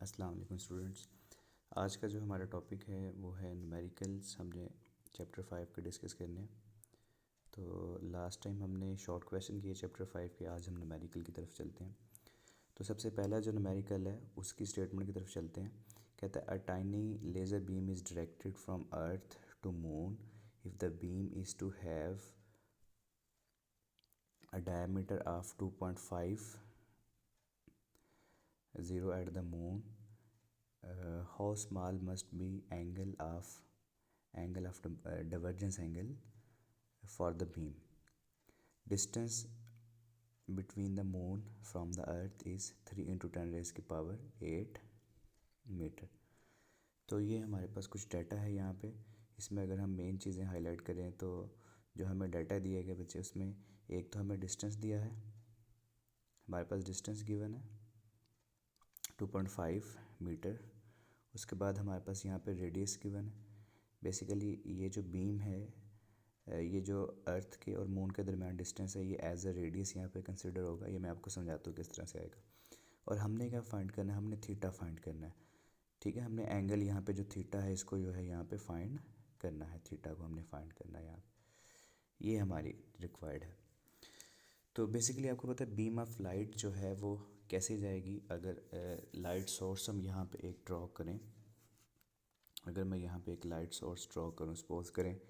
अस्सलाम वालेकुम स्टूडेंट्स। आज का जो हमारा टॉपिक है वो है न्यूमेरिकल्स। हमने चैप्टर 5 के डिस्कस करने हैं। तो लास्ट टाइम हमने शॉर्ट क्वेश्चन किए चैप्टर 5 के, आज हम न्यूमेरिकल की तरफ चलते हैं। तो सबसे पहला जो न्यूमेरिकल है उसकी स्टेटमेंट की तरफ चलते हैं। कहता है a tiny laser beam is directed from earth to moon if the beam is to have a diameter of 2.50 at the moon. How small must be angle of divergence angle for the beam? Distance between the moon from the earth is 3 into 10 raised की power 8 metre. तो ये हमारे पास कुछ data है यहाँ पे। इसमें अगर हम मेन चीज़ें हाईलाइट करें तो जो हमें डाटा दिया गया बच्चे, उसमें एक तो हमें डिस्टेंस दिया है, हमारे पास डिस्टेंस गिवन है 2.5 मीटर। उसके बाद हमारे पास यहाँ पे रेडियस गिवन है। बेसिकली ये जो बीम है, ये जो अर्थ के और मून के दरमियान डिस्टेंस है, ये एज अ रेडियस यहाँ पे कंसिडर होगा। ये मैं आपको समझाता हूँ किस तरह से आएगा। और हमने क्या फाइंड करना है, हमने थीटा फाइंड करना है। ठीक है, हमने एंगल यहाँ पे जो थीटा है इसको जो है यहाँ पे फाइंड करना है, थीटा को हमने फाइंड करना है यहाँ पे। ये हमारी रिक्वायर्ड है। तो बेसिकली आपको पता है बीम ऑफ लाइट जो है वो कैसे जाएगी। अगर लाइट सोर्स हम यहाँ पे एक ड्रॉ करें, अगर मैं यहाँ पे एक लाइट सोर्स ड्रॉ करूँ, सपोज करें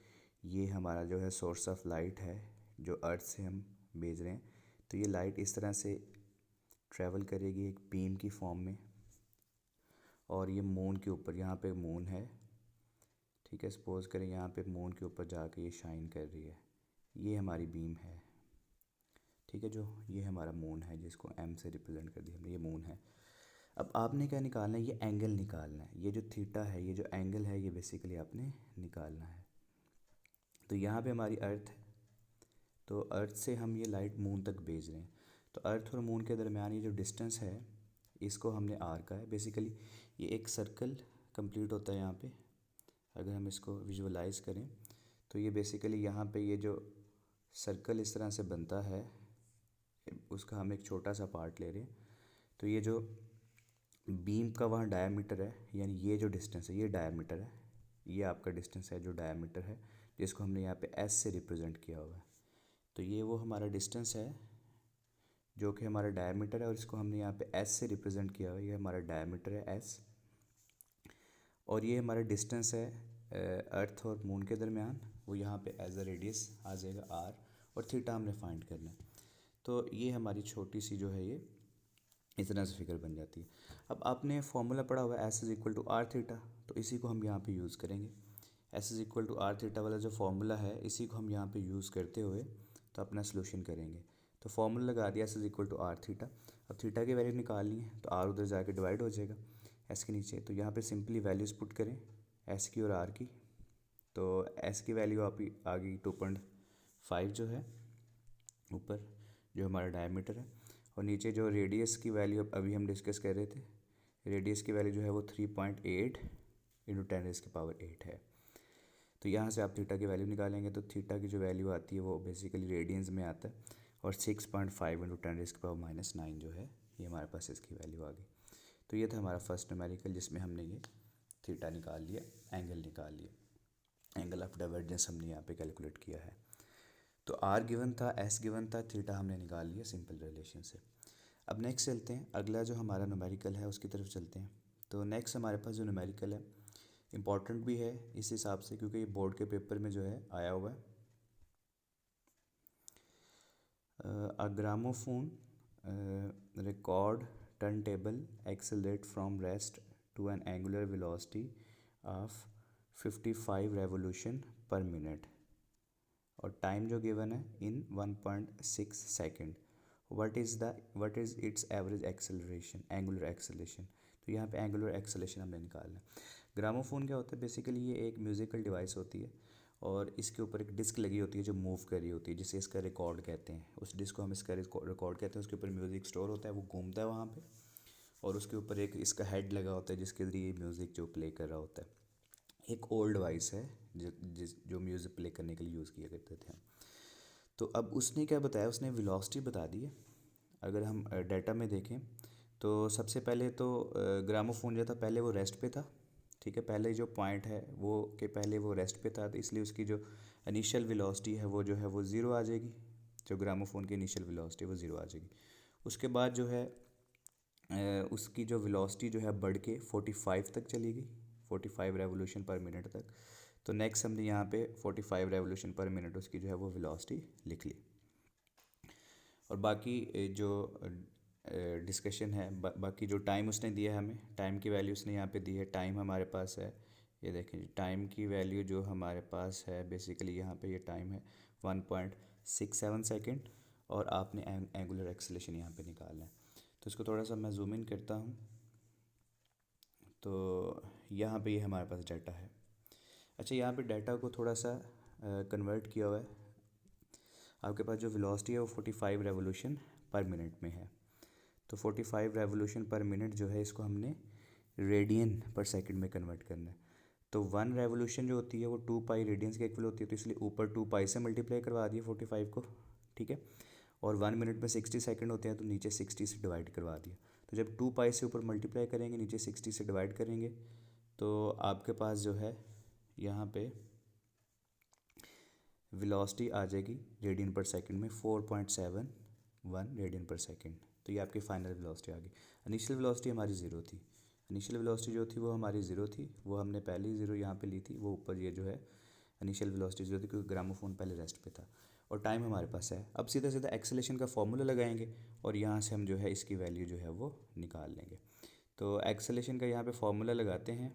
ये हमारा जो है सोर्स ऑफ लाइट है जो अर्थ से हम भेज रहे हैं। तो ये लाइट इस तरह से ट्रैवल करेगी एक बीम की फॉर्म में, और ये मून के ऊपर, यहाँ पे मून है, ठीक है, सपोज करें यहाँ पे मून के ऊपर जाके ये शाइन कर रही है। ये हमारी बीम है, ठीक है। जो ये हमारा मून है जिसको एम से रिप्रेजेंट कर दिया हमने, ये मून है। अब आपने क्या निकालना है, ये एंगल निकालना है। ये जो थीटा है, ये जो एंगल है, ये बेसिकली आपने निकालना है। तो यहाँ पे हमारी अर्थ है, तो अर्थ से हम ये लाइट मून तक भेज रहे हैं। तो अर्थ और मून के दरमियान ये जो डिस्टेंस है इसको हमने आर का है। बेसिकली ये एक सर्कल कंप्लीट होता है यहाँ पे। अगर हम इसको विजुअलाइज करें तो ये बेसिकली यहाँ पे ये जो सर्कल इस तरह से बनता है, उसका हम एक छोटा सा पार्ट ले रहे हैं। तो ये जो बीम का वहाँ डायमीटर है, यानी ये जो डिस्टेंस है ये डायमीटर है, ये आपका डिस्टेंस है जो डायमीटर है, जिसको हमने यहाँ पे एस से रिप्रेजेंट किया हुआ है। तो ये वो हमारा डिस्टेंस है जो कि हमारा डायमीटर है, और इसको हमने यहाँ पे एस से रिप्रेजेंट किया हुआ है। ये हमारा डायमीटर है एस, और ये हमारा डिस्टेंस है अर्थ और मून के दरमियान, वो यहाँ पे एज अ रेडियस आ जाएगा आर, और थीटा हमने फाइंड करना है। तो ये हमारी छोटी सी जो है ये इस तरह से फिगर बन जाती है। अब आपने फॉर्मूला पढ़ा हुआ है S is equal to R theta, तो इसी को हम यहाँ पे यूज़ करेंगे। S is equal to R theta वाला जो फॉर्मूला है इसी को हम यहाँ पे यूज़ करते हुए तो अपना सोल्यूशन करेंगे। तो फॉर्मूला लगा दिया S is equal to R theta. अब थीटा की वैल्यू निकालनी है तो आर उधर जाके डिवाइड हो जाएगा एस के नीचे। तो यहाँ पे सिंपली वैल्यूज़ पुट करें एस की और आर की। तो एस की वैल्यू आप आ गई 2.5 जो है ऊपर, जो हमारा डायमीटर है, और नीचे जो रेडियस की वैल्यू अभी हम डिस्कस कर रहे थे, रेडियस की वैल्यू जो है वो 3.8 इंटू 10 रेज़ की पावर 8 है। तो यहाँ से आप थीटा की वैल्यू निकालेंगे तो थीटा की जो वैल्यू आती है वो बेसिकली रेडियंस में आता है, और 6.5 इंटू 10 रेज़ की पावर -9 जो है ये हमारे पास इसकी वैल्यू आ गई। तो ये था हमारा फर्स्ट न्यूमेरिकल जिसमें हमने ये थीटा निकाल लिया, एंगल निकाल लिया, एंगल ऑफ डाइवर्जेंस हमने यहाँ पे कैलकुलेट किया है। तो आर गिवन था, एस गिवन था, थीटा हमने निकाल लिया सिंपल रिलेशन से। अब नेक्स्ट चलते हैं, अगला जो हमारा न्यूमेरिकल है उसकी तरफ चलते हैं। तो नेक्स्ट हमारे पास जो न्यूमेरिकल है इम्पॉर्टेंट भी है इस हिसाब से क्योंकि ये बोर्ड के पेपर में जो है आया हुआ है। A gramophone record turntable accelerate from rest to an angular velocity of 55 revolution per minute, और टाइम जो गिवन है in 1.6 second. What is its average acceleration, angular acceleration. तो यहाँ पे एंगुलर एक्सेलरेशन हमने निकालना है। ग्रामोफोन क्या होता है, बेसिकली ये एक म्यूज़िकल डिवाइस होती है, और इसके ऊपर एक डिस्क लगी होती है जो मूव कर रही होती है, जिसे इसका रिकॉर्ड कहते हैं। उस डिस्क को हम इसका रिकॉर्ड कहते हैं। उसके ऊपर म्यूज़िक स्टोर होता है, वो घूमता है वहाँ पे, और उसके ऊपर एक इसका हेड लगा होता है जिसके ज़रिए म्यूज़िक जो प्ले कर रहा होता है। एक ओल्ड डिवाइस है जो म्यूज़िक प्ले करने के लिए यूज़ किया करते थे हम। तो अब उसने क्या बताया, उसने वेलोसिटी बता दी है। अगर हम डाटा में देखें तो सबसे पहले तो ग्रामोफोन जो था पहले वो रेस्ट पे था, ठीक है। पहले जो पॉइंट है वो कि पहले वो रेस्ट पे था, तो इसलिए उसकी जो इनिशियल वेलोसिटी है वो जो है वो ज़ीरो आ जाएगी। जो ग्रामोफोन की इनिशियल वेलोसिटी वो ज़ीरो आ जाएगी। उसके बाद जो है उसकी जो वेलोसिटी जो है बढ़ के 45 तक चली गई, 45 रेवोल्यूशन पर मिनट तक। तो नेक्स्ट हमने यहाँ पे 45 रेवोल्यूशन पर मिनट उसकी जो है वो वेलोसिटी लिख ली। और बाकी जो डिस्कशन है बाकी जो टाइम उसने दिया है हमें, टाइम की वैल्यू उसने यहाँ पे दी है। टाइम हमारे पास है, ये देखें टाइम की वैल्यू जो हमारे पास है बेसिकली यहाँ पे ये टाइम है 1.67 सेकेंड, और आपने एंगुलर एक्सेलेरेशन यहाँ पे निकालना है। तो इसको थोड़ा सा मैं जूम इन करता हूँ, तो यहाँ पे ये हमारे पास डाटा है। अच्छा, यहाँ पे डाटा को थोड़ा सा कन्वर्ट किया हुआ है। आपके पास जो वेलोसिटी है वो 45 रेवोल्यूशन पर मिनट में है। तो 45 रेवोल्यूशन पर मिनट जो है इसको हमने रेडियन पर सेकंड में कन्वर्ट करना है। तो 1 रेवोल्यूशन जो होती है वो 2 पाई रेडियंस के इक्वल होती है, तो इसलिए ऊपर 2 पाई से मल्टीप्लाई करवा दिए 45 को, ठीक है। और 1 मिनट में 60 सेकंड होते हैं, तो नीचे 60 से डिवाइड करवा दिया। तो जब 2 पाई से ऊपर मल्टीप्लाई करेंगे, नीचे 60 से डिवाइड करेंगे, तो आपके पास जो है यहाँ पे वेलोसिटी आ जाएगी रेडियन पर सेकंड में 4.71 रेडियन पर सेकंड। तो ये आपकी फाइनल वेलोसिटी आ गई। इनिशियल वेलोसिटी हमारी ज़ीरो थी। इनिशियल वेलोसिटी जो थी वो हमारी ज़ीरो थी, वो हमने पहले ही ज़ीरो यहाँ पे ली थी। वो ऊपर ये जो है इनिशियल वेलोसिटी ज़ीरो थी क्योंकि ग्रामोफोन पहले रेस्ट पे था। और टाइम हमारे पास है। अब सीधा सीधा एक्सेलेरेशन का फॉर्मूला लगाएंगे और यहाँ से हम जो है इसकी वैल्यू जो है वो निकाल लेंगे। तो एक्सेलेरेशन का यहाँ पे फॉर्मूला लगाते हैं।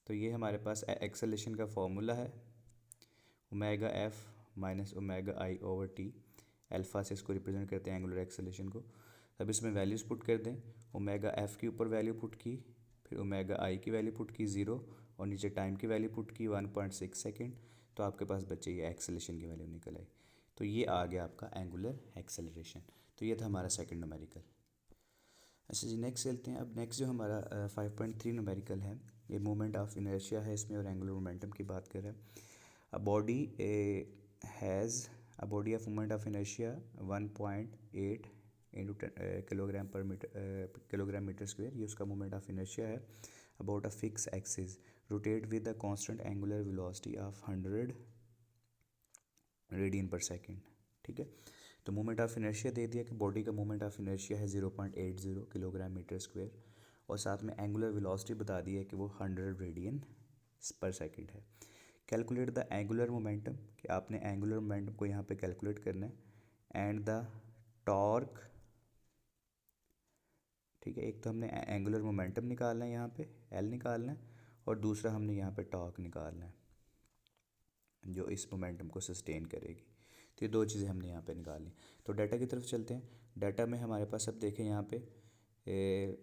तो ये हमारे पास एक्सेलेरेशन का फॉर्मूला है, ओमेगा एफ माइनस ओमेगा आई ओवर टी। अल्फ़ा से इसको रिप्रेजेंट करते हैं एंगुलर एक्सेलेरेशन को। अब इसमें वैल्यूज़ पुट कर दें। ओमेगा एफ के ऊपर वैल्यू पुट की, फिर ओमेगा आई की वैल्यू पुट की 0, और नीचे टाइम की वैल्यू पुट की 1.6 सेकेंड। तो आपके पास बच्चे ये एक्सेलेरेशन की वैल्यू निकल आई। तो ये आ गया आपका एंगुलर एक्सेलरेशन। तो ये था हमारा सेकंड न्यूमेरिकल। अच्छा जी, नेक्स्ट चलते हैं। अब नेक्स्ट जो हमारा 5.3 न्यूमेरिकल है, ये मोमेंट ऑफ इनर्शिया है इसमें, और एंगुलर मोमेंटम की बात कर रहे हैं। A body has a body of moment of inertia 1.8 into kilogram metre square, ये उसका मोमेंट ऑफ इनर्शिया है। About a fix axis rotate with the constant angular velocity of 100 radian per second, ठीक है। तो मोमेंट ऑफ इनर्शिया दे दिया कि body का moment of inertia है 0.80 किलोग्राम मीटर स्क्वेयर, और साथ में एंगुलर वेलोसिटी बता दी है कि वो 100 रेडियन पर सेकेंड है। कैलकुलेट द एंगुलर मोमेंटम, कि आपने एंगुलर मोमेंटम को यहाँ पे कैलकुलेट करना है, एंड द टॉर्क, ठीक है। एक तो हमने एंगुलर मोमेंटम निकालना है, यहाँ पे एल निकालना है, और दूसरा हमने यहाँ पे टॉर्क निकालना है जो इस मोमेंटम को सस्टेन करेगी। तो ये दो चीज़ें हमने यहाँ पे निकाली। तो डाटा की तरफ चलते हैं। डाटा में हमारे पास अब देखें यहाँ पे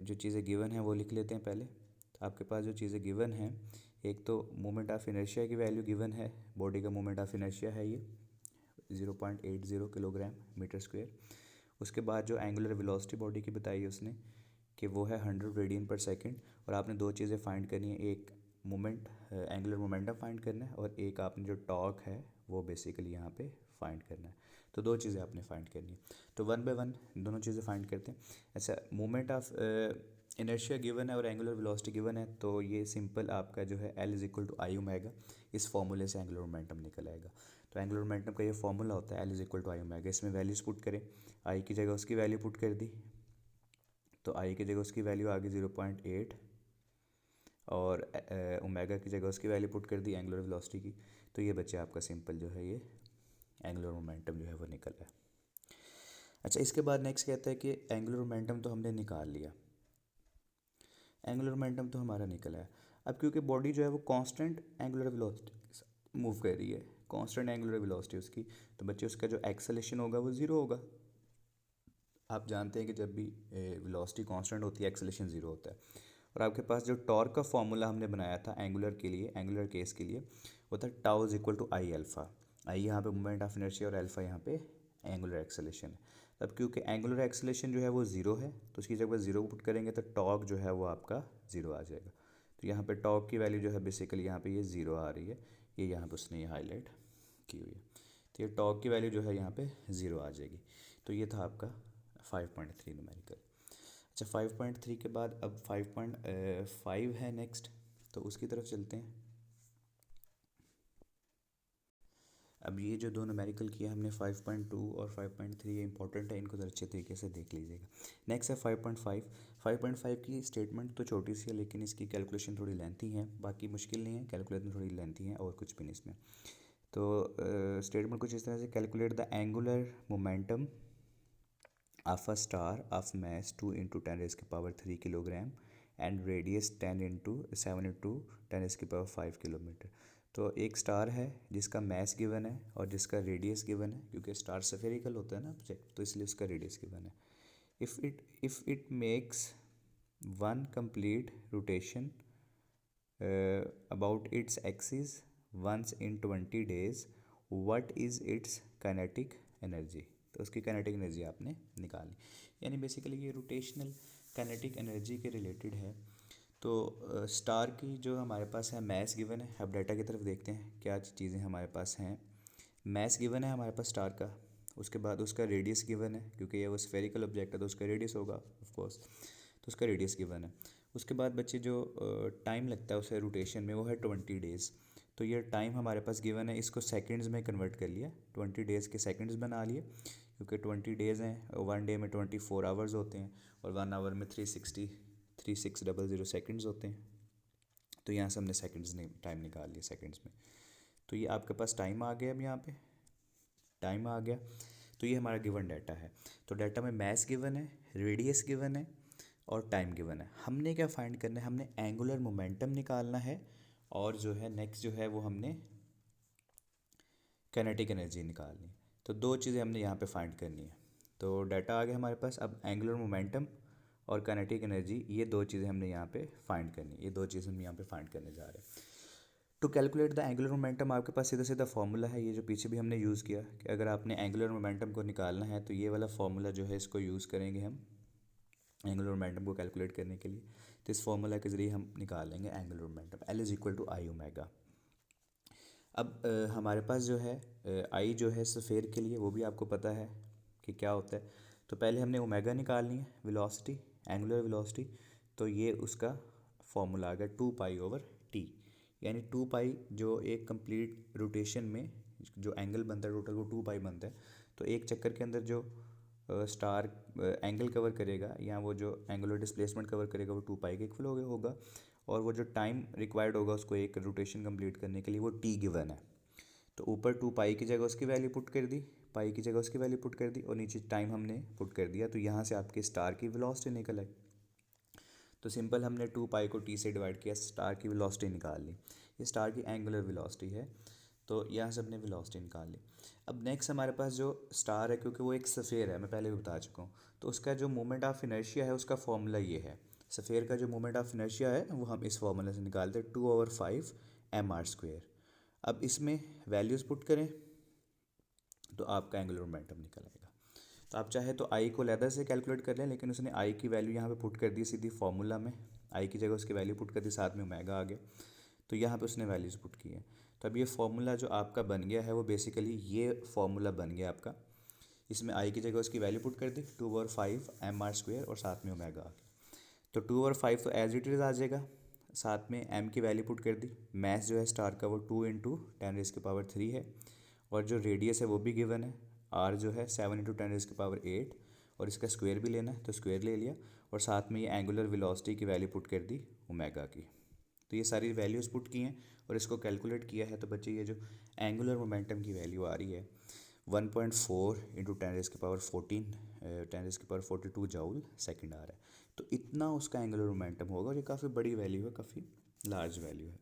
जो चीज़ें गिवन हैं वो लिख लेते हैं पहले। तो आपके पास जो चीज़ें गिवन हैं, एक तो मोमेंट ऑफ इनर्शिया की वैल्यू गिवन है, बॉडी का मोमेंट ऑफ इनर्शिया है ये 0.80 किलोग्राम मीटर स्क्वेयर। उसके बाद जो एंगुलर वेलोसिटी बॉडी की बताई है उसने कि वो है 100 रेडियन पर सेकेंड। और आपने दो चीज़ें फाइंड करनी है, एक मोमेंट एंगुलर मोमेंटम फाइंड करना है, और एक आपने जो टॉर्क है वो बेसिकली यहाँ पे फाइंड करना है। तो दो चीज़ें आपने फाइंड करनी है। तो वन बाय वन दोनों चीज़ें फाइंड करते हैं। अच्छा, मोमेंट ऑफ इनर्शिया गिवन है और एंगुलर वेलोसिटी गिवन है, तो ये सिंपल आपका जो है L is equal to I omega, इस फॉर्मूले से एंगुलर मोमेंटम निकल आएगा। तो एंगुलर मोमेंटम का ये फॉर्मूला होता है L is equal to I omega. इसमें वैल्यूज़ पुट करें, आई की जगह उसकी वैल्यू पुट कर दी, तो आई की जगह उसकी वैल्यू आ गई 0.8, और ओमेगा की जगह उसकी वैल्यू पुट कर दी एंगुलर वेलोसिटी की। तो ये बच्चे आपका सिंपल जो है ये एंगुलर मोमेंटम जो है वो निकल है। अच्छा, इसके बाद नेक्स्ट कहता है कि एंगुलर मोमेंटम तो हमने निकाल लिया, एंगुलर मोमेंटम तो हमारा निकला है। अब क्योंकि बॉडी जो है वो कांस्टेंट एंगुलर वेलोसिटी के साथ मूव कर रही है, कांस्टेंट एंगुलर वेलोसिटी उसकी, तो बच्चे उसका जो एक्सेलेरेशन होगा वो ज़ीरो होगा। आप जानते हैं कि जब भी वेलोसिटी कांस्टेंट होती है एक्सेलेरेशन ज़ीरो होता है। और आपके पास जो टॉर्क का फॉर्मूला हमने बनाया था एंगुलर के लिए, एंगुलर केस के लिए, वो था tau is equal to I alpha. I यहाँ पे मोमेंट ऑफ इनर्शिया और अल्फ़ा यहाँ पे एंगुलर एक्सेलेरेशन है। अब क्योंकि एंगुलर एक्सेलेरेशन जो है वो ज़ीरो है, तो उसकी जगह ज़ीरो पुट करेंगे तो टॉर्क जो है वो आपका ज़ीरो आ जाएगा। तो यहाँ पे टॉर्क की वैल्यू जो है बेसिकली यहाँ पे ये ज़ीरो आ रही है, ये यहाँ पे उसने ये हाईलाइट की हुई है। तो ये टॉर्क की वैल्यू जो है यहाँ पे ज़ीरो आ जाएगी। तो ये था आपका 5.3 न्यूमेरिकल। अच्छा 5.3 के बाद अब 5.5 है नेक्स्ट, तो उसकी तरफ चलते हैं। अब ये जो दो न्यूमेरिकल किया हमने 5.2 और 5.3, ये इंपॉर्टेंट है, इनको ज़रा अच्छे तरीके से देख लीजिएगा। नेक्स्ट है 5.5। 5.5 की स्टेटमेंट तो छोटी सी है, लेकिन इसकी कैलकुलेशन थोड़ी लेंथी है, बाकी मुश्किल नहीं है, कैलकुलेशन थोड़ी लेंथी है और कुछ भी नहीं इसमें। तो स्टेटमेंट कुछ इस तरह से, calculate the angular momentum of a star of mass 2 into 10⁻³ kilogram and radius 10 into 7 into 10⁻5 kilometre. तो एक स्टार है जिसका मैस गिवन है और जिसका रेडियस गिवन है, क्योंकि स्टार सफेरिकल होता है ना ऑब्जेक्ट, तो इसलिए उसका रेडियस गिवन है। If it makes one complete rotation about its axis once in 20 days, what is its kinetic energy. तो उसकी काइनेटिक एनर्जी आपने निकाली, यानी बेसिकली ये रोटेशनल काइनेटिक एनर्जी के रिलेटेड है। तो स्टार की जो हमारे पास है मैस गिवन है। अब डाटा की तरफ देखते हैं क्या चीज़ें हमारे पास हैं। मैस गिवन है हमारे पास स्टार का, उसके बाद उसका रेडियस गिवन है, क्योंकि ये वो स्फेरिकल ऑब्जेक्ट है तो उसका रेडियस होगा ऑफ कोर्स, तो उसका रेडियस गिवन है। उसके बाद बच्चे जो टाइम लगता है उसे रोटेशन में, वो है 20 days। तो ये टाइम हमारे पास गिवन है, इसको सेकंड्स में कन्वर्ट कर लिया, 20 days के सेकंड्स बना लिए, क्योंकि 20 days हैं, 1 day में 24 आवर्स होते हैं और 1 आवर में 3600 सेकंड्स होते हैं। तो यहाँ से हमने सेकंड्स ने टाइम निकाल लिया सेकंड्स में। तो ये आपके पास टाइम आ गया, अब यहाँ पे टाइम आ गया। तो ये हमारा गिवन डाटा है। तो डाटा में मैस गिवन है, रेडियस गिवन है और टाइम गिवन है। हमने क्या फाइंड करना है, हमने एंगुलर मोमेंटम निकालना है और जो है नेक्स्ट जो है वो हमने काइनेटिक एनर्जी निकालनी है। तो दो चीज़ें हमने यहाँ पे फाइंड करनी है। तो डाटा आ गया हमारे पास। अब एंगुलर मोमेंटम और काइनेटिक एनर्जी, ये दो चीज़ें हमने यहाँ पे फाइंड करनी है, ये दो चीज़ें हम यहाँ पे फाइंड करने जा रहे हैं। To calculate the angular momentum आपके पास सीधा सीधा फॉर्मूला है, ये जो पीछे भी हमने यूज़ किया कि अगर आपने एंगुलर मोमेंटम को निकालना है तो ये वाला फॉर्मूला जो है इसको यूज़ करेंगे हम एंगुलर मोमेंटम को कैलकुलेट करने के लिए। तो इस फॉर्मूला के ज़रिए हम निकाल लेंगे angular momentum, L is equal to I omega. अब हमारे पास जो है आई जो है सफ़ेयर के लिए, वो भी आपको पता है कि क्या होता है। तो पहले हमने ओमेगा निकालनी है, वेलोसिटी, एंगुलर वेलोसिटी। तो ये उसका फॉर्मूला आ गया 2π/t, यानी 2π जो एक कंप्लीट रोटेशन में जो एंगल बनता है टोटल वो 2π बनता है। तो एक चक्कर के अंदर जो स्टार एंगल कवर करेगा या वो जो एंगुलर डिस्प्लेसमेंट कवर करेगा वो 2π के इक्वल होगा। और वो जो टाइम रिक्वायर्ड होगा उसको एक रोटेशन कंप्लीट करने के लिए वो टी गिवन है। तो ऊपर 2π की जगह उसकी वैल्यू पुट कर दी, पाई की जगह उसकी वैल्यू पुट कर दी और नीचे टाइम हमने पुट कर दिया। तो यहाँ से आपके स्टार की वेलोसिटी निकल आई। तो सिंपल हमने 2π को टी से डिवाइड किया, स्टार की वेलोसिटी निकाल ली। ये स्टार की एंगुलर वेलोसिटी है, तो यहाँ से हमने वेलोसिटी निकाल ली। अब नेक्स्ट हमारे पास जो स्टार है, क्योंकि वो एक सफ़ेयर है, मैं पहले भी बता चुका हूँ, तो उसका जो मोमेंट ऑफ इनर्शिया है उसका फॉर्मूला ये है। सफ़ेयर का जो मोमेंट ऑफ इनर्शिया है वो हम इस फॉर्मूले से निकालते हैं 2/5 mr²। अब इसमें वैल्यूज़ पुट करें तो आपका एंगुलर मोमेंटम निकल आएगा। तो आप चाहे तो आई को लैदर से कैलकुलेट कर लें, लेकिन उसने आई की वैल्यू यहाँ पे पुट कर दी सीधी फार्मूला में, आई की जगह उसकी वैल्यू पुट कर दी, साथ में ओमेगा आ गया। तो यहाँ पे उसने वैल्यूज़ पुट की है। तो अब ये फार्मूला जो आपका बन गया है वो बेसिकली ये फार्मूला बन गया आपका। इसमें आई की जगह उसकी वैल्यू पुट कर दी 2/5 mr² और साथ में ओमेगा आ गया। तो 2/5 तो एज इट इज़ आ जाएगा, साथ में एम की वैल्यू पुट कर दी। मैथ जो है स्टार का वो 2 × 10⁻³ है और जो रेडियस है वो भी गिवन है, आर जो है 7 × 10⁸ और इसका स्क्वायर भी लेना है तो स्क्वायर ले लिया और साथ में ये एंगुलर वेलोसिटी की वैल्यू पुट कर दी ओमेगा की। तो ये सारी वैल्यूज़ पुट की हैं और इसको कैलकुलेट किया है। तो बच्चे ये जो एंगुलर मोमेंटम की वैल्यू आ रही है 1.4 × 10⁻14 जूल सेकंड आ रहा है। तो इतना उसका एंगुलर मोमेंटम होगा और ये काफ़ी बड़ी वैल्यू है, काफ़ी लार्ज वैल्यू है।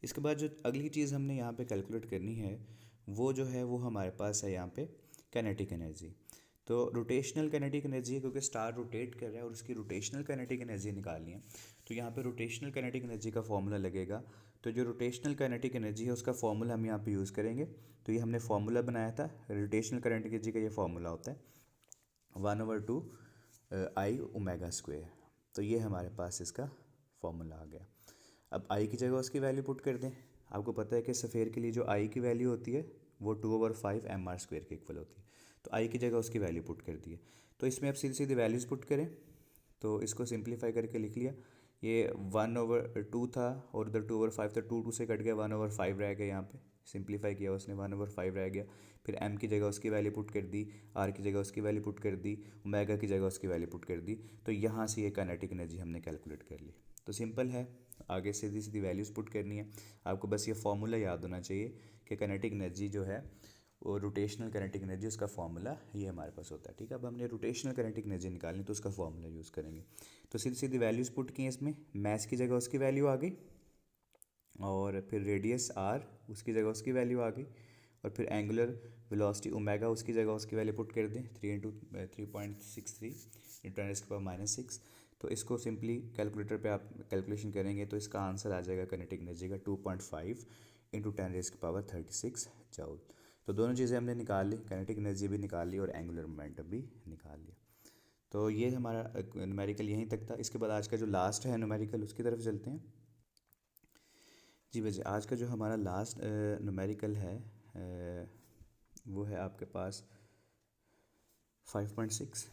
इसके बाद जो अगली चीज़ हमने यहाँ पे कैलकुलेट करनी है वो जो है वो हमारे पास है यहाँ पे काइनेटिक एनर्जी। तो रोटेशनल काइनेटिक एनर्जी है, क्योंकि स्टार रोटेट कर रहा है और उसकी रोटेशनल काइनेटिक एनर्जी निकालनी है। तो यहाँ पे रोटेशनल काइनेटिक एनर्जी का फॉर्मूला लगेगा। तो जो रोटेशनल काइनेटिक एनर्जी है उसका फॉर्मूला हम यहाँ पे यूज़ करेंगे। तो ये हमने फार्मूला बनाया था, रोटेशनल काइनेटिक एनर्जी का ये फार्मूला होता है 1/2 I ω²। तो ये हमारे पास इसका फॉर्मूला आ गया। अब आई की जगह उसकी वैल्यू पुट कर दें। आपको पता है कि सफ़ेयर के लिए जो आई की वैल्यू होती है वो 2/5 mr² के इक्वल होती है। तो आई की जगह उसकी वैल्यू पुट कर दी है। तो इसमें अब सीधी सीधी वैल्यूज़ पुट करें, तो इसको सिंप्लीफाई करके लिख लिया। ये 1/2 था और उधर 2/5 था, 2 2 से कट गया, 1/5 रह गया। यहाँ पे सिंप्लीफाई किया उसने, 1/5 रह गया। फिर m की जगह उसकी वैल्यू पुट कर दी, r की जगह उसकी वैल्यू पुट कर दी, ओमेगा की जगह उसकी वैल्यू पुट कर दी। तो यहाँ से ये काइनेटिक एनर्जी हमने कैलकुलेट कर ली। तो सिंपल है, आगे सीधी सीधी वैल्यूज़ पुट करनी है। आपको बस ये फॉर्मूला याद होना चाहिए कि काइनेटिक एनर्जी जो है वो रोटेशनल काइनेटिक एनर्जी, उसका फॉर्मूला ये हमारे पास होता है। ठीक है, अब हमने रोटेशनल काइनेटिक एनर्जी निकालनी, तो उसका फॉर्मूला यूज़ करेंगे। तो सीधी सीधी वैल्यूज़ पुट की इसमें, मैस की जगह उसकी वैल्यू आ गई, और फिर रेडियस आर उसकी जगह उसकी वैल्यू आ गई, और फिर एंगुलर वेलोसिटी ओमेगा उसकी जगह उसकी वैल्यू पुट कर दें, 3×3.63 × 10⁻⁶। तो इसको सिंपली कैलकुलेटर पे आप कैलकुलेशन करेंगे तो इसका आंसर आ जाएगा काइनेटिक एनर्जी का 2.5 × 10⁻36 जूल। तो दोनों चीज़ें हमने निकाल ली, काइनेटिक एनर्जी भी निकाल ली और एंगुलर मोमेंटम भी निकाल लिया। तो ये हमारा न्यूमेरिकल यहीं तक था। इसके बाद आज का जो लास्ट है न्यूमेरिकल, उसकी तरफ चलते हैं। जी बच्चे, आज का जो हमारा लास्ट न्यूमेरिकल है वो है आपके पास 5.6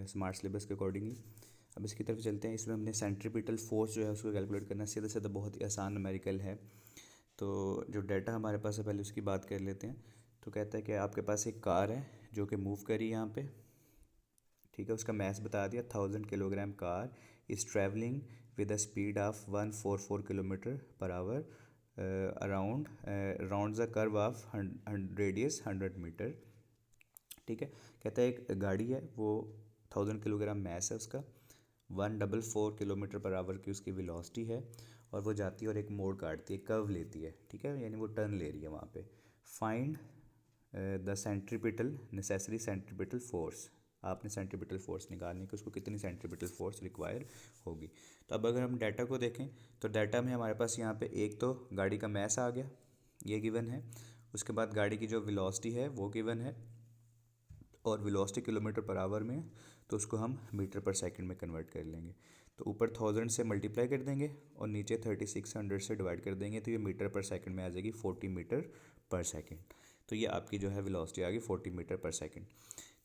स्मार्ट सिलेबस के अकॉर्डिंगली। अब इसकी तरफ चलते हैं। इसमें हमने सेंट्रीपिटल फोर्स जो है उसको कैलकुलेट करना है। सीधा सीधा बहुत ही आसान न्यूमेरिकल है। तो जो डाटा हमारे पास है पहले उसकी बात कर लेते हैं। तो कहता है कि आपके पास एक कार है जो कि मूव करी यहाँ पे, ठीक है, उसका मैस बता दिया 1000 kilogram. Car is travelling with the speed of 144 km/h around the curve of radius 100 metre. ठीक है, कहता है एक गाड़ी है, वो 1000 किलोग्राम मैस है उसका, 144 km/h की उसकी वेलोसिटी है, और वो जाती है और एक मोड़ काटती है, कर्व लेती है। ठीक है, यानी वो टर्न ले रही है वहाँ पे। Find the centripetal necessary centripetal force. आपने सेंट्रीपिटल फोर्स निकालनी है कि उसको कितनी सेंट्रीपिटल फोर्स रिक्वायर होगी। तो अब अगर हम डाटा को देखें तो डाटा में हमारे पास यहाँ पे एक तो गाड़ी का मैस आ गया, ये गिवन है। उसके बाद गाड़ी की जो वेलोसिटी है वो गिवन है, और वेलोसिटी km/h में है, तो उसको हम मीटर पर सेकंड में कन्वर्ट कर लेंगे। तो ऊपर 1000 से मल्टीप्लाई कर देंगे और नीचे 3600 से डिवाइड कर देंगे, तो ये मीटर पर सेकंड में आ जाएगी 40 मीटर पर सेकंड। तो ये आपकी जो है वेलोसिटी आ गई 40 मीटर पर सेकंड।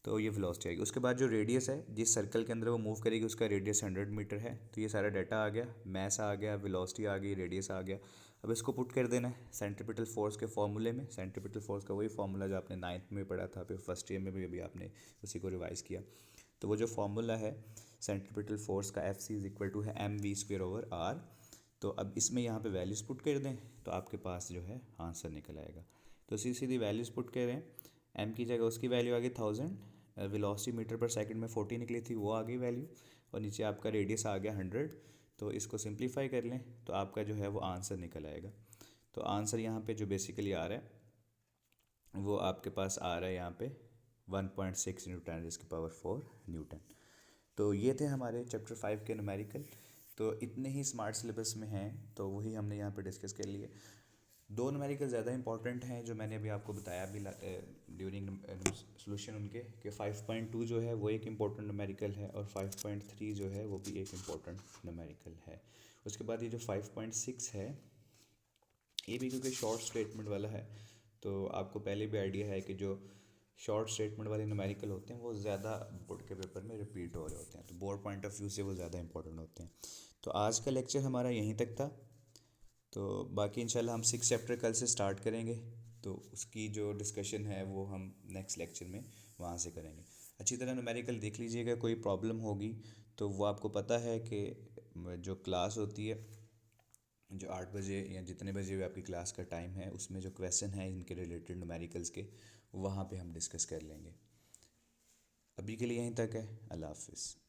तो ये वेलोसिटी आएगी। उसके बाद जो रेडियस है, जिस सर्कल के अंदर वो मूव करेगी, उसका रेडियस 100 मीटर है। तो ये सारा डाटा आ गया, मैस आ गया, वेलोसिटी आ गई, रेडियस आ गया। अब इसको पुट कर देना है सेंट्रीपिटल फोर्स के फॉर्मूले में। सेंट्रीपिटल फोर्स का वही फॉर्मूला जो आपने 9th में पढ़ा था, फिर फर्स्ट ईयर में भी अभी आपने उसी को रिवाइज़ किया। तो वो जो फॉर्मूला है सेंट्रीपिटल फोर्स का, Fc = है mv²/r। तो अब इसमें यहाँ पे वैल्यूज़ पुट कर दें तो आपके पास जो है आंसर निकल आएगा। तो सीधी सीधी वैल्यूज़ पुट करें, m की जगह उसकी वैल्यू आ गई 1000, वेलोसिटी मीटर पर सेकंड में 40 निकली थी, वो आ गई वैल्यू, और नीचे आपका रेडियस आ गया 100। तो इसको सिंप्लीफाई कर लें तो आपका जो है वो आंसर निकल आएगा। तो आंसर यहाँ पे जो बेसिकली आ रहा है वो आपके पास आ रहा है यहाँ पे 1.6 × 10⁻⁴ न्यूटन। तो ये थे हमारे चैप्टर 5 के न्यूमेरिकल। तो इतने ही स्मार्ट सिलेबस में हैं, तो वही हमने यहाँ पे डिस्कस कर लिए। दो न्यूमेरिकल ज़्यादा इंपॉर्टेंट हैं जो मैंने अभी आपको बताया भी ड्यूरिंग सोल्यूशन उनके, कि 5.2 जो है वो एक इम्पॉर्टेंट न्यूमेरिकल है, और 5.3 जो है वो भी एक इम्पॉर्टेंट न्यूमेरिकल है। उसके बाद ये जो 5.6 है ये भी क्योंकि शॉर्ट स्टेटमेंट वाला है, तो आपको पहले भी आइडिया है कि जो शॉर्ट स्टेटमेंट वाले न्यूमेरिकल होते हैं वो ज़्यादा बोर्ड के पेपर में रिपीट हो रहे होते हैं, तो बोर्ड पॉइंट ऑफ व्यू से वो ज़्यादा इंपॉर्टेंट होते हैं। तो आज का लेक्चर हमारा यहीं तक था। तो बाकी इंशाल्लाह हम 6 चैप्टर कल से स्टार्ट करेंगे, तो उसकी जो डिस्कशन है वो हम नेक्स्ट लेक्चर में वहाँ से करेंगे। अच्छी तरह न्यूमेरिकल देख लीजिएगा, कोई प्रॉब्लम होगी तो वो आपको पता है कि जो क्लास होती है जो 8 बजे या जितने बजे भी आपकी क्लास का टाइम है, उसमें जो क्वेश्चन है इनके रिलेटेड न्यूमेरिकल्स के, वहाँ पे हम डिस्कस कर लेंगे। अभी के लिए यहीं तक है। अल्लाह हाफिज़।